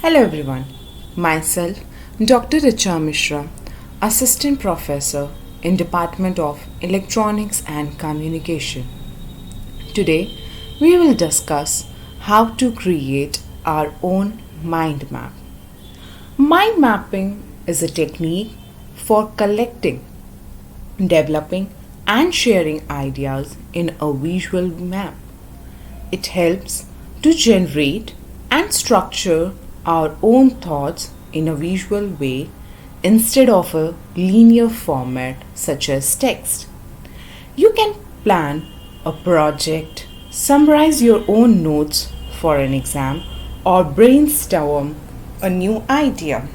Hello everyone, myself Dr. Richa Mishra, Assistant Professor in Department of Electronics and Communication. Today we will discuss how to create our own mind map. Mind mapping is a technique for collecting, developing and sharing ideas in a visual map. It helps to generate and structure our own thoughts in a visual way instead of a linear format such as text. You can plan a project, summarize your own notes for an exam, or brainstorm a new idea.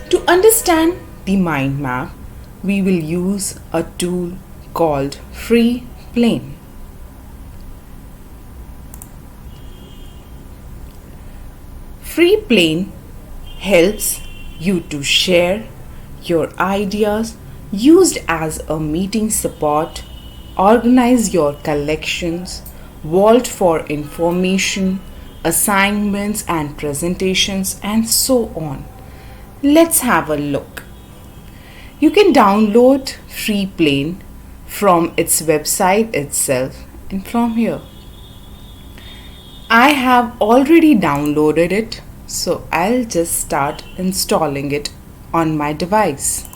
To understand the mind map, we will use a tool called Freeplane. Freeplane helps you to share your ideas used as a meeting support, organize your collections, vault for information, assignments and presentations, and so on. Let's have a look. You can download Freeplane from its website itself and from here. I have already downloaded it, so I'll just start installing it on my device.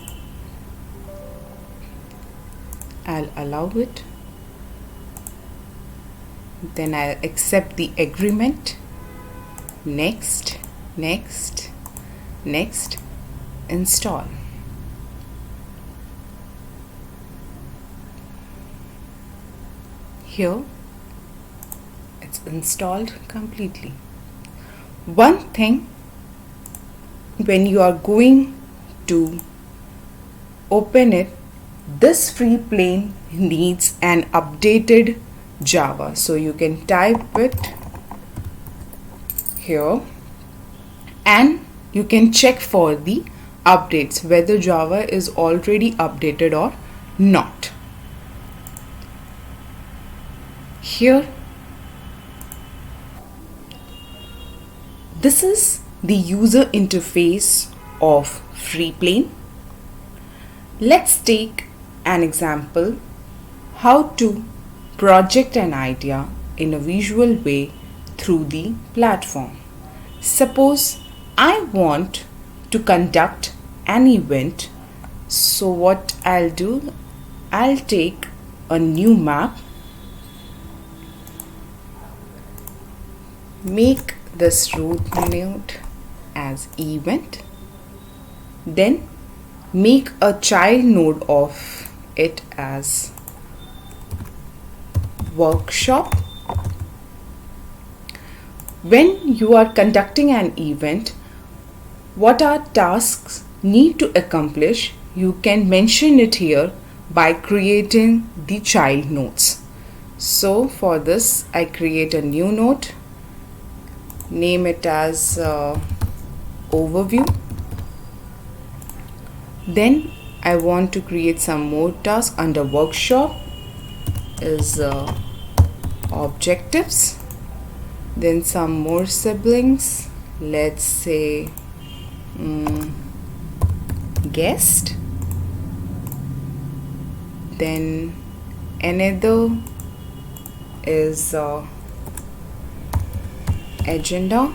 I'll allow it. Then I'll accept the agreement. Next, next, next, install. Here it's installed completely. One thing, when you are going to open it, this Freeplane needs an updated Java, so you can type it here and you can check for the updates whether Java is already updated or not. Here, this is the user interface of Freeplane. Let's take an example how to project an idea in a visual way through the platform. Suppose I want to conduct an event, so what I'll do, I'll take a new map, make this root node as event, then make a child node of it as workshop. When you are conducting an event, what our tasks need to accomplish, you can mention it here by creating the child nodes. So for this, I create a new node, name it as overview. Then I want to create some more tasks under workshop is objectives, then some more siblings, let's say guest, then another is agenda,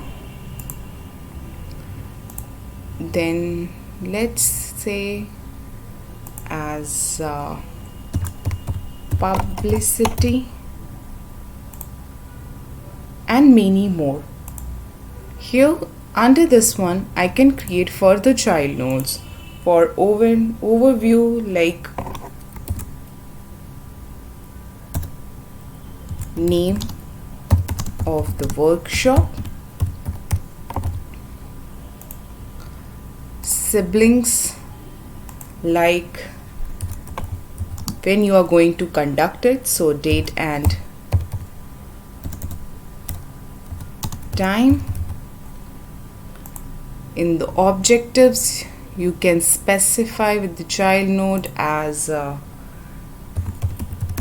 then let's say as publicity, and many more. Here under this one I can create further child nodes for overview, like name of the workshop, siblings, like when you are going to conduct it, so date and time. In the objectives, you can specify with the child node as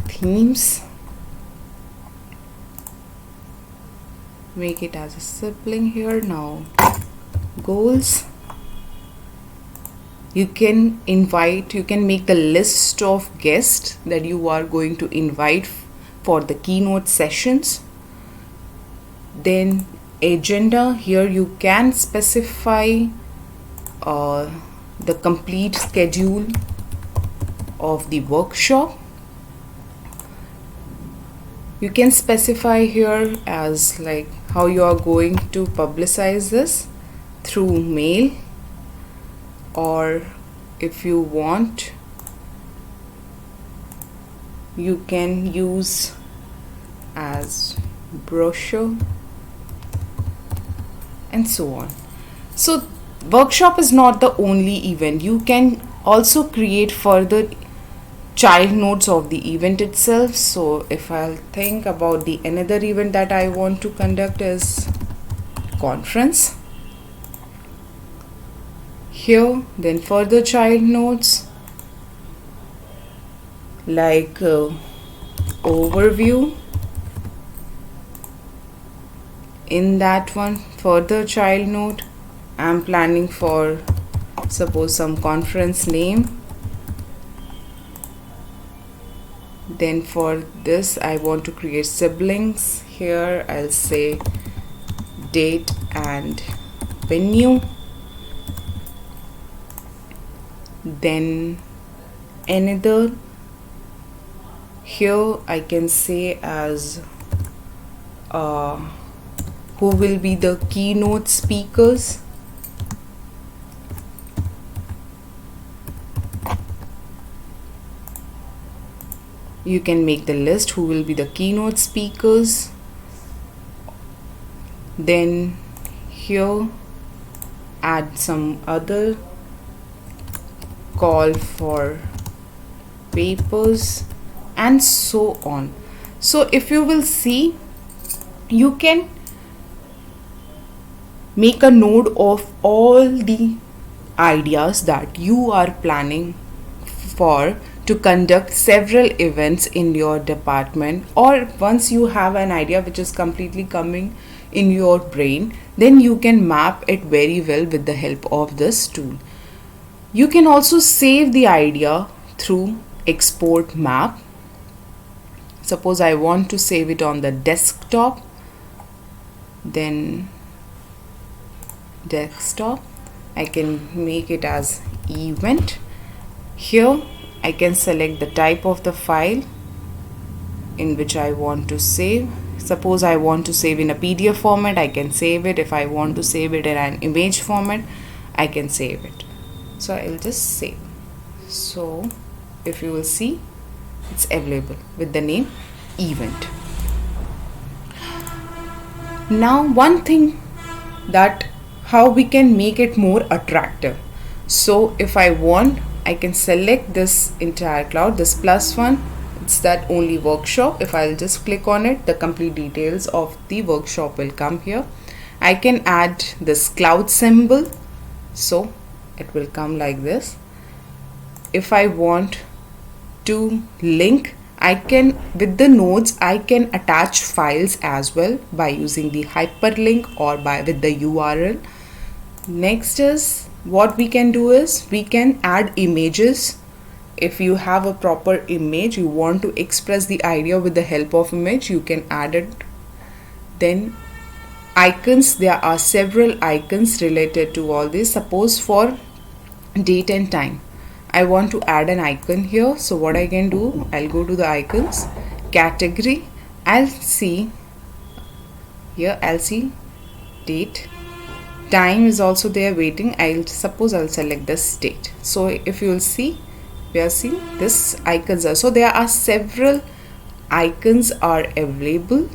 themes, make it as a sibling here. Now goals, you can make the list of guests that you are going to invite for the keynote sessions. Then agenda, here you can specify the complete schedule of the workshop. You can specify here as like how you are going to publicize this through mail, or if you want you can use as brochure and so on. So workshop is not the only event. You can also create further child notes of the event itself. So if I'll think about the another event that I want to conduct is conference. Here then further child notes like overview. In that one further child note, I'm planning for suppose some conference name. Then for this I want to create siblings. Here I'll say date and venue. Then another, here I can say as who will be the keynote speakers. You can make the list who will be the keynote speakers. Then here add some other call for papers and so on. So if you will see, you can make a note of all the ideas that you are planning for to conduct several events in your department, or once you have an idea which is completely coming in your brain, then you can map it very well with the help of this tool. You can also save the idea through export map. Suppose I want to save it on the desktop, then desktop, I can make it as event. Here I can select the type of the file in which I want to save. Suppose I want to save in a PDF format, I can save it. If I want to save it in an image format, I can save it. So I'll just save. So if you will see, it's available with the name event. Now one thing that how we can make it more attractive. So if I want, I can select this entire cloud, this plus one, it's that only workshop. If I'll just click on it, the complete details of the workshop will come here. I can add this cloud symbol, so it will come like this. If I want to link, I can, with the nodes, I can attach files as well by using the hyperlink or with the URL. Next is what we can do is we can add images. If you have a proper image, you want to express the idea with the help of image, you can add it. Then icons, there are several icons related to all this. Suppose for date and time, I want to add an icon here. So what I can do, I'll go to the icons, category, I'll see here, I'll see date, time is also there waiting. I'll select this date. So if you will see, we are seeing this icons are, so there are several icons are available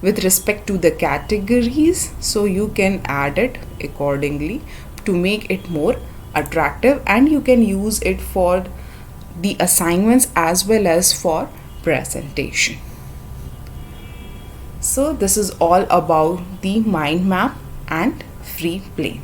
with respect to the categories, so you can add it accordingly to make it more attractive, and you can use it for the assignments as well as for presentation. So this is all about the mind map and Freeplane.